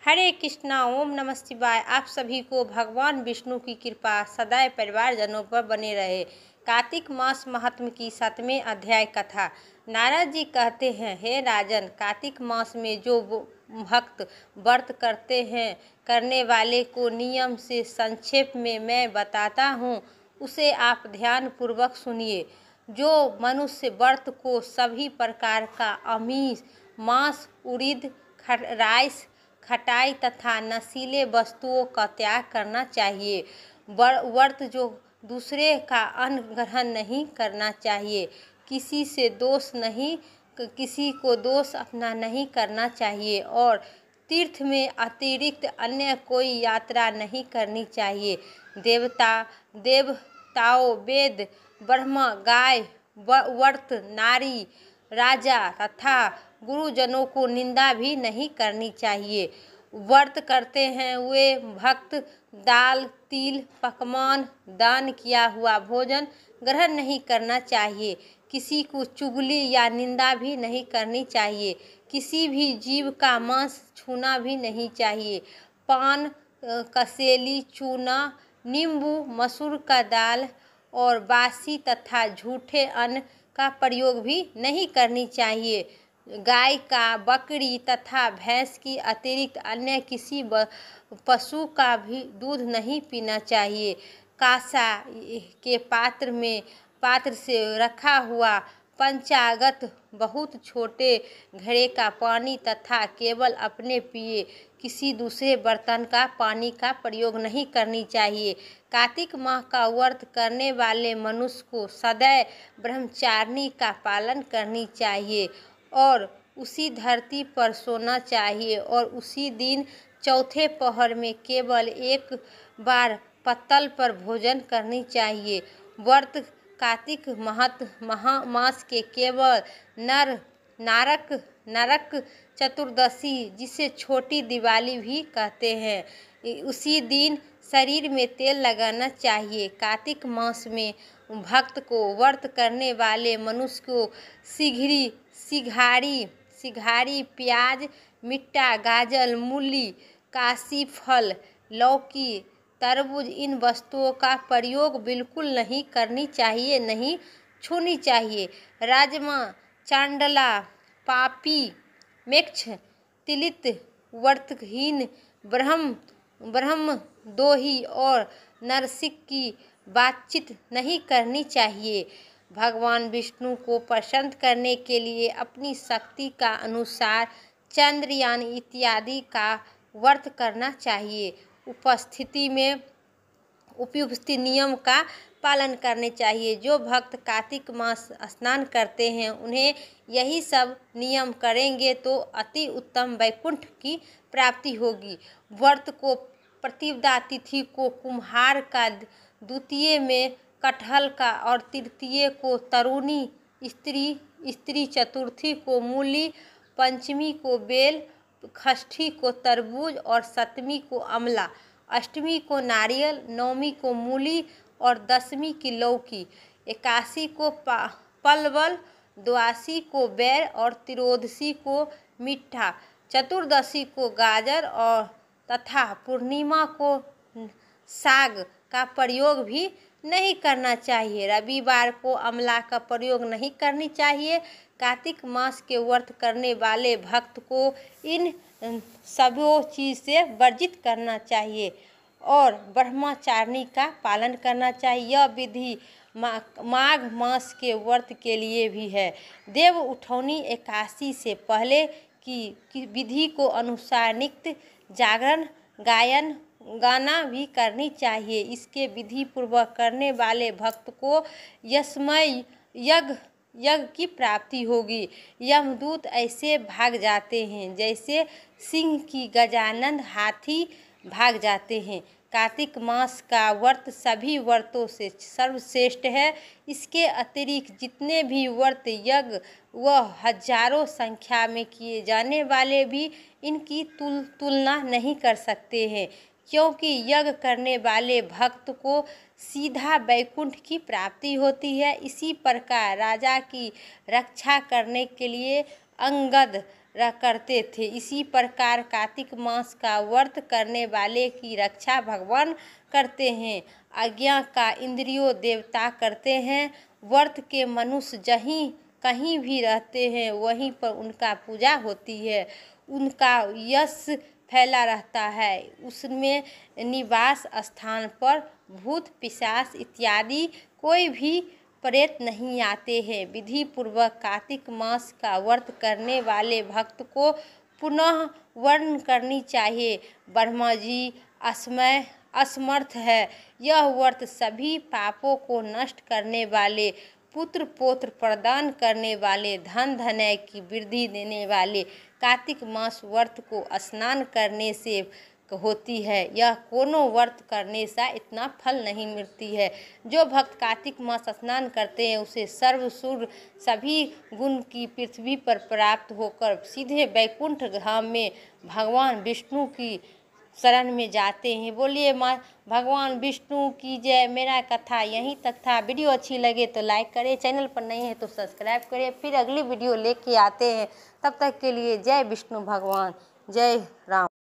हरे कृष्णा, ओम नमः शिवाय। आप सभी को भगवान विष्णु की कृपा सदैव परिवारजनों पर बने रहे। कार्तिक मास महात्म की 7वें अध्याय कथा। नारद जी कहते हैं, हे राजन, कार्तिक मास में जो भक्त व्रत करते हैं, करने वाले को नियम से संक्षेप में मैं बताता हूँ, उसे आप ध्यान पूर्वक सुनिए। जो मनुष्य व्रत को सभी प्रकार का आमिष, मांस, उड़ीद, राइस, खटाई तथा नशीले वस्तुओं का त्याग करना चाहिए। व्रत जो दूसरे का अन्न ग्रहण नहीं करना चाहिए। किसी को दोष अपना नहीं करना चाहिए और तीर्थ में अतिरिक्त अन्य कोई यात्रा नहीं करनी चाहिए। देवताओं, वेद, ब्रह्मा, गाय, व्रत, नारी, राजा तथा गुरुजनों को निंदा भी नहीं करनी चाहिए। व्रत करते हैं वे भक्त दाल, तिल, पकवान, दान किया हुआ भोजन ग्रहण नहीं करना चाहिए। किसी को चुगली या निंदा भी नहीं करनी चाहिए। किसी भी जीव का मांस छूना भी नहीं चाहिए। पान, कसेली, चूना, नींबू, मसूर का दाल और बासी तथा झूठे अन्न का प्रयोग भी नहीं करनी चाहिए। गाय का, बकरी तथा भैंस की अतिरिक्त अन्य किसी पशु का भी दूध नहीं पीना चाहिए। कांसा के पात्र से रखा हुआ पंचागत, बहुत छोटे घड़े का पानी तथा केवल अपने पिए किसी दूसरे बर्तन का पानी का प्रयोग नहीं करनी चाहिए। कार्तिक माह का व्रत करने वाले मनुष्य को सदैव ब्रह्मचारिणी का पालन करनी चाहिए और उसी धरती पर सोना चाहिए और उसी दिन चौथे पहर में केवल एक बार पत्तल पर भोजन करनी चाहिए। व्रत कार्तिक मास के केवल नरक चतुर्दशी, जिसे छोटी दिवाली भी कहते हैं, उसी दिन शरीर में तेल लगाना चाहिए। कार्तिक मास में भक्त को व्रत करने वाले मनुष्य को सिघाड़ी, प्याज, मिट्टा, गाजर, मूली, काशी फल, लौकी, तरबूज, इन वस्तुओं का प्रयोग बिल्कुल नहीं करनी चाहिए, नहीं छूनी चाहिए। राजमा, चांडला, पापी, मेक्ष, तिलित, व्रतहीन, ब्रह्मद्रोही और नरसिक की बातचीत नहीं करनी चाहिए। भगवान विष्णु को प्रसन्न करने के लिए अपनी शक्ति का अनुसार चंद्रयान इत्यादि का व्रत करना चाहिए। उपयुक्त नियम का पालन करने चाहिए। जो भक्त कार्तिक मास स्नान करते हैं, उन्हें यही सब नियम करेंगे तो अति उत्तम वैकुंठ की प्राप्ति होगी। व्रत को प्रतिपदा तिथि को कुम्हार का, द्वितीय में कटहल का और तृतीय को तरुणी स्त्री, चतुर्थी को मूली, पंचमी को बेल, षष्ठी को तरबूज और सप्तमी को अमला, अष्टमी को नारियल, नवमी को मूली और दसवीं की लौकी, एकादशी को पलवल, द्वादशी को बैर और त्रयोदशी को मीठा, चतुर्दशी को गाजर और तथा पूर्णिमा को साग का प्रयोग भी नहीं करना चाहिए। रविवार को अमला का प्रयोग नहीं करनी चाहिए। कार्तिक मास के व्रत करने वाले भक्त को इन सभी चीज़ से वर्जित करना चाहिए और ब्रह्मचारिणी का पालन करना चाहिए। यह विधि माघ मास के व्रत के लिए भी है। देव उठौनी एकादशी से पहले की विधि को अनुसार नित्य जागरण, गाना भी करनी चाहिए। इसके विधि पूर्वक करने वाले भक्त को यशमय यज्ञ की प्राप्ति होगी। यमदूत ऐसे भाग जाते हैं जैसे सिंह की गजानन हाथी भाग जाते हैं। कार्तिक मास का व्रत सभी व्रतों से सर्वश्रेष्ठ है। इसके अतिरिक्त जितने भी व्रत, यज्ञ व हजारों संख्या में किए जाने वाले भी इनकी तुलना नहीं कर सकते हैं, क्योंकि यज्ञ करने वाले भक्त को सीधा वैकुंठ की प्राप्ति होती है। इसी प्रकार राजा की रक्षा करने के लिए अंगद करते थे। इसी प्रकार कार्तिक मास का व्रत करने वाले की रक्षा भगवान करते हैं। आज्ञा का इंद्रियों देवता करते हैं। व्रत के मनुष्य जहीं कहीं भी रहते हैं वहीं पर उनका पूजा होती है। उनका यश फैला रहता है। उसमें निवास स्थान पर भूत पिशाच इत्यादि कोई भी प्रेत नहीं आते हैं। विधि पूर्वक कार्तिक मास का व्रत करने वाले भक्त को पुनः वर्ण करनी चाहिए। ब्रह्मा जी असमर्थ है। यह व्रत सभी पापों को नष्ट करने वाले, पुत्र पौत्र प्रदान करने वाले, धन धनय की वृद्धि देने वाले कार्तिक मास व्रत को स्नान करने से होती है। यह कोनो व्रत करने से इतना फल नहीं मिलती है। जो भक्त कार्तिक मास स्नान करते हैं उसे सर्वसुर सभी गुण की पृथ्वी पर प्राप्त होकर सीधे वैकुंठ धाम में भगवान विष्णु की शरण में जाते हैं। बोलिए माँ भगवान विष्णु की जय। मेरा कथा यहीं तक था। वीडियो अच्छी लगे तो लाइक करें, चैनल पर नहीं है तो सब्सक्राइब करें। फिर अगली वीडियो लेके आते हैं। तब तक के लिए जय विष्णु भगवान, जय राम।